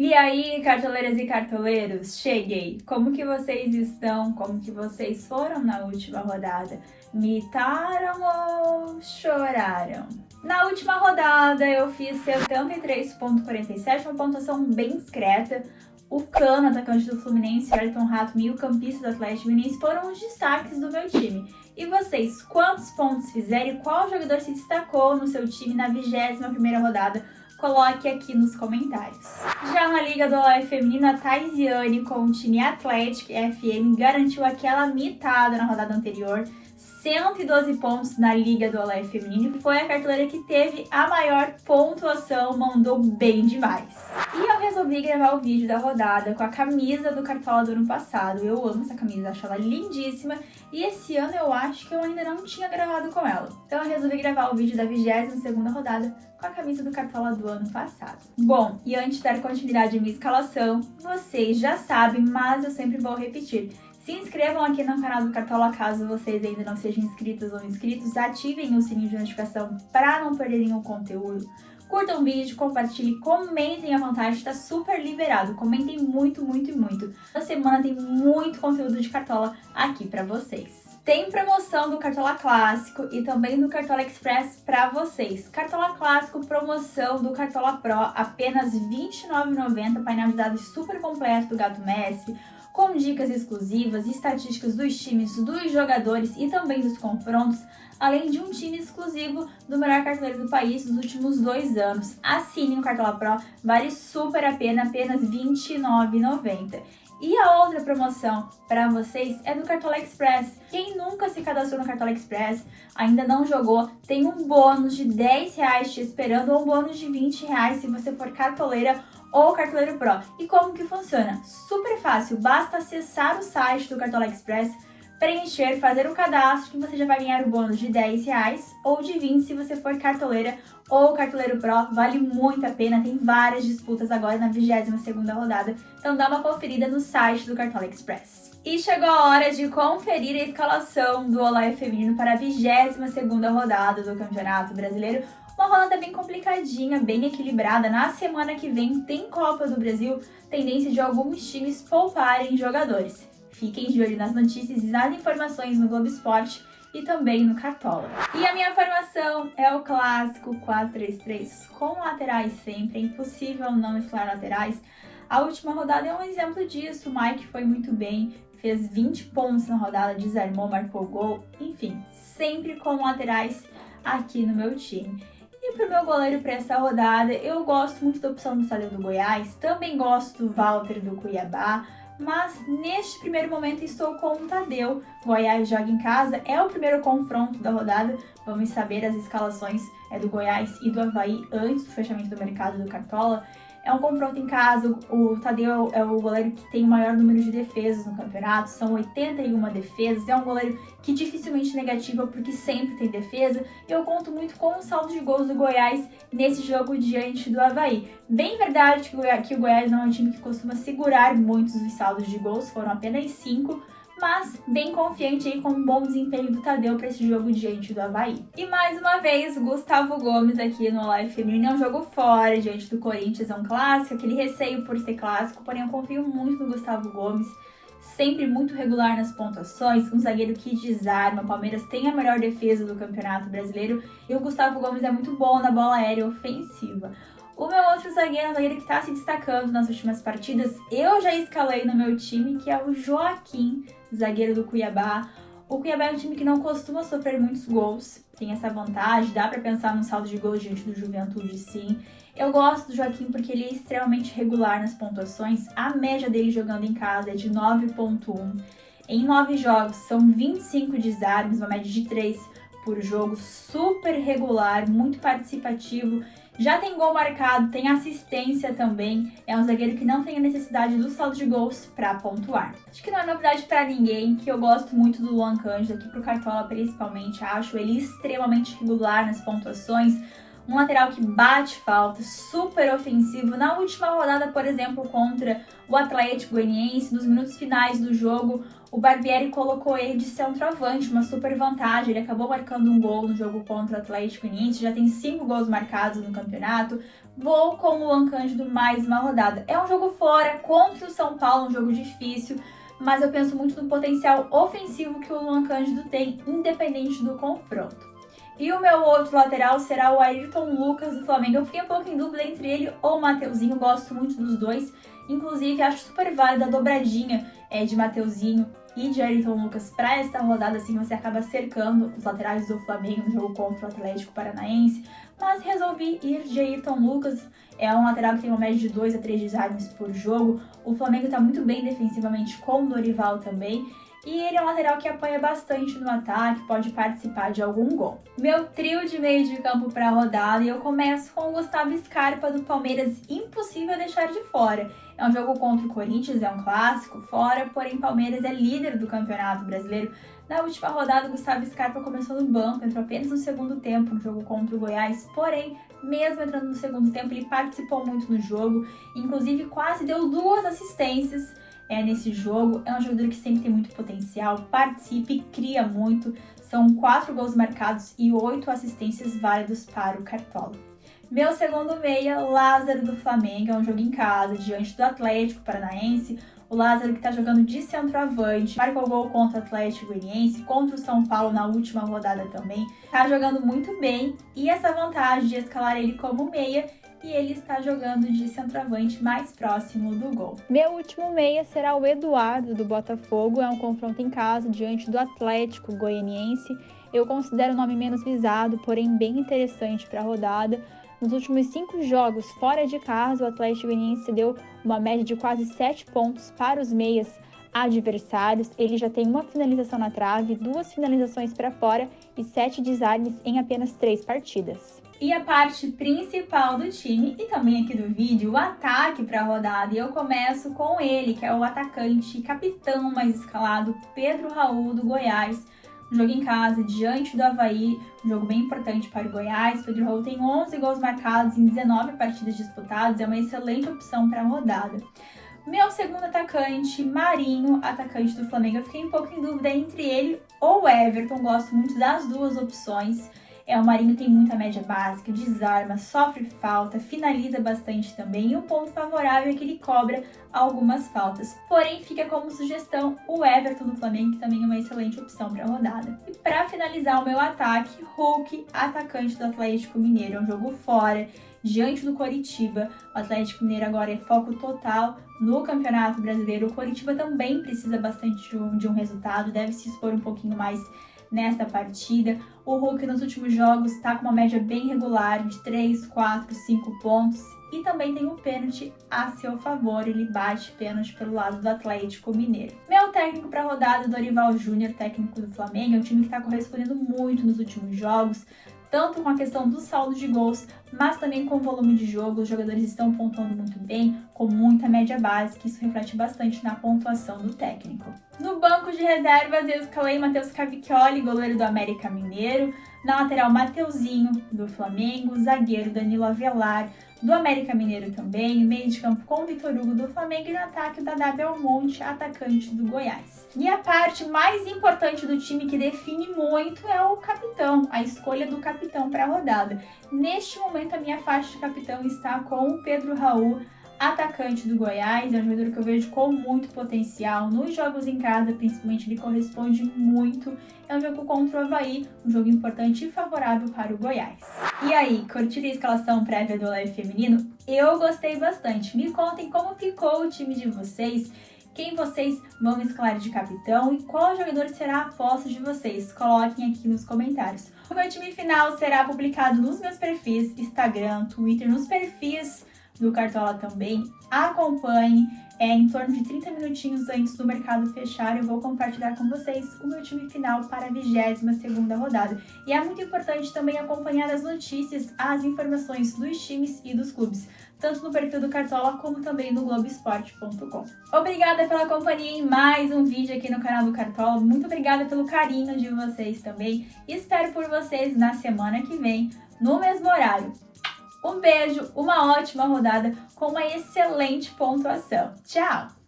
E aí, cartoleiras e cartoleiros, cheguei! Como que vocês estão? Como que vocês foram na última rodada? Mitaram ou choraram? Na última rodada eu fiz 73,47, uma pontuação bem discreta. O Cano, atacante do Fluminense, e Ayrton Rato, meio-campista do Atlético Mineiro, foram os destaques do meu time. E vocês, quantos pontos fizeram e qual jogador se destacou no seu time na 21ª rodada? Coloque aqui nos comentários. Já na Liga do Olé Feminino, a Taisiane, com o time Atlético FM, garantiu aquela mitada na rodada anterior, 112 pontos na Liga do Olé Feminino, e foi a cartoleira que teve a maior pontuação, mandou bem demais. E eu resolvi gravar o vídeo da rodada com a camisa do Cartola do ano passado. Eu amo essa camisa, acho ela lindíssima, e esse ano eu acho que eu ainda não tinha gravado com ela. Então eu resolvi gravar o vídeo da 22ª rodada com a camisa do Cartola do ano passado. Bom, e antes de dar continuidade à minha escalação, vocês já sabem, mas eu sempre vou repetir. Se inscrevam aqui no canal do Cartola caso vocês ainda não sejam inscritos ou inscritos, ativem o sininho de notificação para não perderem o conteúdo. Curtam o vídeo, compartilhem, comentem à vontade, está super liberado. Comentem muito, muito e muito. Na semana tem muito conteúdo de Cartola aqui para vocês. Tem promoção do Cartola Clássico e também do Cartola Express para vocês. Cartola Clássico, promoção do Cartola Pro, apenas R$ 29,90, painel de dados super completo do Gato Messi, com dicas exclusivas e estatísticas dos times, dos jogadores e também dos confrontos, além de um time exclusivo do melhor cartoleiro do país nos últimos 2 anos. Assine o Cartola Pro, vale super a pena, apenas R$ 29,90. E a outra promoção para vocês é do Cartola Express. Quem nunca se cadastrou no Cartola Express, ainda não jogou, tem um bônus de R$10 te esperando ou um bônus de R$20 se você for cartoleira ou cartoleiro pro. E como que funciona? Super fácil, basta acessar o site do Cartola Express, preencher, fazer o cadastro, que você já vai ganhar o bônus de R$10 ou de 20 se você for cartoleira ou cartoleiro pro. Vale muito a pena, tem várias disputas agora na 22ª rodada, então dá uma conferida no site do Cartola Express. E chegou a hora de conferir a escalação do Olé Feminino para a 22ª rodada do Campeonato Brasileiro. Uma rodada bem complicadinha, bem equilibrada. Na semana que vem tem Copa do Brasil, tendência de alguns times pouparem jogadores. Fiquem de olho nas notícias e nas informações no Globo Esporte e também no Cartola. E a minha formação é o clássico 4-3-3, com laterais sempre, é impossível não escalar laterais. A última rodada é um exemplo disso, o Mike foi muito bem, fez 20 pontos na rodada, desarmou, marcou gol, enfim, sempre com laterais aqui no meu time. E pro meu goleiro para essa rodada, eu gosto muito da opção do Tadeu do Goiás, também gosto do Walter do Cuiabá, mas neste primeiro momento estou com o Tadeu. Goiás joga em casa, é o primeiro confronto da rodada, vamos saber as escalações do Goiás e do Avaí antes do fechamento do mercado do Cartola. É um confronto em casa, o Tadeu é o goleiro que tem o maior número de defesas no campeonato, são 81 defesas, é um goleiro que dificilmente negativa porque sempre tem defesa. Eu conto muito com o saldo de gols do Goiás nesse jogo diante do Avaí. Bem verdade que o Goiás não é um time que costuma segurar muitos dos saldos de gols, foram apenas 5, mas bem confiante aí com um bom desempenho do Tadeu para esse jogo diante do Avaí. E mais uma vez, Gustavo Gomes aqui no Olé Feminino, é um jogo fora diante do Corinthians, é um clássico, aquele receio por ser clássico, porém eu confio muito no Gustavo Gomes, sempre muito regular nas pontuações, um zagueiro que desarma. O Palmeiras tem a melhor defesa do Campeonato Brasileiro e o Gustavo Gomes é muito bom na bola aérea ofensiva. O meu outro zagueiro é um zagueiro que está se destacando nas últimas partidas. Eu já escalei no meu time, que é o Joaquim, zagueiro do Cuiabá. O Cuiabá é um time que não costuma sofrer muitos gols, tem essa vantagem, dá para pensar num saldo de gols diante do Juventude, sim. Eu gosto do Joaquim porque ele é extremamente regular nas pontuações. A média dele jogando em casa é de 9,1. Em 9 jogos são 25 desarmes, uma média de 3 por jogo, super regular, muito participativo. Já tem gol marcado, tem assistência também, é um zagueiro que não tem a necessidade do saldo de gols para pontuar. Acho que não é novidade para ninguém que eu gosto muito do Luan Cândido, aqui pro Cartola principalmente, acho ele extremamente regular nas pontuações, um lateral que bate falta, super ofensivo. Na última rodada, por exemplo, contra o Atlético Goianiense, nos minutos finais do jogo, o Barbieri colocou ele de centroavante, uma super vantagem. Ele acabou marcando um gol no jogo contra o Atlético Goianiense, já tem 5 gols marcados no campeonato. Vou com o Luan Cândido mais uma rodada. É um jogo fora, contra o São Paulo, um jogo difícil, mas eu penso muito no potencial ofensivo que o Luan Cândido tem, independente do confronto. E o meu outro lateral será o Ayrton Lucas do Flamengo. Eu fiquei um pouco em dúvida entre ele ou o Mateuzinho, gosto muito dos dois. Inclusive, acho super válida a dobradinha de Mateuzinho e de Ayrton Lucas para esta rodada, assim você acaba cercando os laterais do Flamengo no jogo contra o Atlético Paranaense. Mas resolvi ir de Ayrton Lucas, é um lateral que tem uma média de 2 a 3 desarmes por jogo. O Flamengo está muito bem defensivamente com o Dorival também. E ele é um lateral que apanha bastante no ataque, pode participar de algum gol. Meu trio de meio de campo para a rodada, e eu começo com o Gustavo Scarpa do Palmeiras, impossível deixar de fora. É um jogo contra o Corinthians, é um clássico, fora, porém Palmeiras é líder do Campeonato Brasileiro. Na última rodada, o Gustavo Scarpa começou no banco, entrou apenas no segundo tempo no jogo contra o Goiás, porém, mesmo entrando no segundo tempo, ele participou muito no jogo, inclusive quase deu 2 assistências nesse jogo. É um jogador que sempre tem muito potencial, participa e cria muito. São 4 gols marcados e 8 assistências válidas para o Cartola. Meu segundo meia, Lázaro do Flamengo, é um jogo em casa, diante do Atlético Paranaense. O Lázaro que está jogando de centroavante, marcou gol contra o Atlético Goianiense, contra o São Paulo na última rodada também. Está jogando muito bem e essa vantagem de escalar ele como meia, e ele está jogando de centroavante mais próximo do gol. Meu último meia será o Eduardo do Botafogo, é um confronto em casa diante do Atlético Goianiense. Eu considero o nome menos visado, porém bem interessante para a rodada. Nos últimos 5 jogos fora de casa, o Atlético Goianiense deu uma média de quase 7 pontos para os meias adversários. Ele já tem 1 finalização na trave, 2 finalizações para fora e 7 desarmes em apenas 3 partidas. E a parte principal do time, e também aqui do vídeo, o ataque para a rodada. E eu começo com ele, que é o atacante e capitão mais escalado, Pedro Raul, do Goiás. Um jogo em casa, diante do Avaí, um jogo bem importante para o Goiás. Pedro Raul tem 11 gols marcados em 19 partidas disputadas, é uma excelente opção para a rodada. Meu segundo atacante, Marinho, atacante do Flamengo. Eu fiquei um pouco em dúvida entre ele ou o Everton, gosto muito das duas opções. O Marinho tem muita média básica, desarma, sofre falta, finaliza bastante também. E um ponto favorável é que ele cobra algumas faltas. Porém, fica como sugestão o Everton do Flamengo, que também é uma excelente opção para a rodada. E para finalizar o meu ataque, Hulk, atacante do Atlético Mineiro. É um jogo fora, diante do Coritiba. O Atlético Mineiro agora é foco total no Campeonato Brasileiro. O Coritiba também precisa bastante de um resultado, deve se expor um pouquinho mais nesta partida. O Hulk nos últimos jogos está com uma média bem regular de 3, 4, 5 pontos e também tem um pênalti a seu favor, ele bate pênalti pelo lado do Atlético Mineiro. Meu técnico para a rodada, Dorival Júnior, técnico do Flamengo, é um time que está correspondendo muito nos últimos jogos, tanto com a questão do saldo de gols, mas também com o volume de jogo. Os jogadores estão pontuando muito bem, com muita média básica, isso reflete bastante na pontuação do técnico. No banco de reservas, eu escalei Matheus Cavicchioli, goleiro do América Mineiro. Na lateral, Mateuzinho, do Flamengo. Zagueiro, Danilo Avelar, do América Mineiro também. Meio de campo com Vitor Hugo, do Flamengo. E no ataque, o Dadá Belmonte, atacante do Goiás. E a parte mais importante do time, que define muito, é o capitão, a escolha do capitão para a rodada. Neste momento, a minha faixa de capitão está com o Pedro Raul, atacante do Goiás. É um jogador que eu vejo com muito potencial. Nos jogos em casa, principalmente, ele corresponde muito. É um jogo contra o Avaí, um jogo importante e favorável para o Goiás. E aí, curtiram a escalação prévia do Live Feminino? Eu gostei bastante. Me contem como ficou o time de vocês, quem vocês vão escalar de capitão e qual jogador será a aposta de vocês. Coloquem aqui nos comentários. O meu time final será publicado nos meus perfis, Instagram, Twitter, nos perfis do Cartola também. Acompanhe, em torno de 30 minutinhos antes do mercado fechar, eu vou compartilhar com vocês o meu time final para a 22ª rodada. E é muito importante também acompanhar as notícias, as informações dos times e dos clubes, tanto no perfil do Cartola como também no Globoesporte.com. Obrigada pela companhia em mais um vídeo aqui no canal do Cartola. Muito obrigada pelo carinho de vocês também. Espero por vocês na semana que vem, no mesmo horário. Um beijo, uma ótima rodada com uma excelente pontuação. Tchau!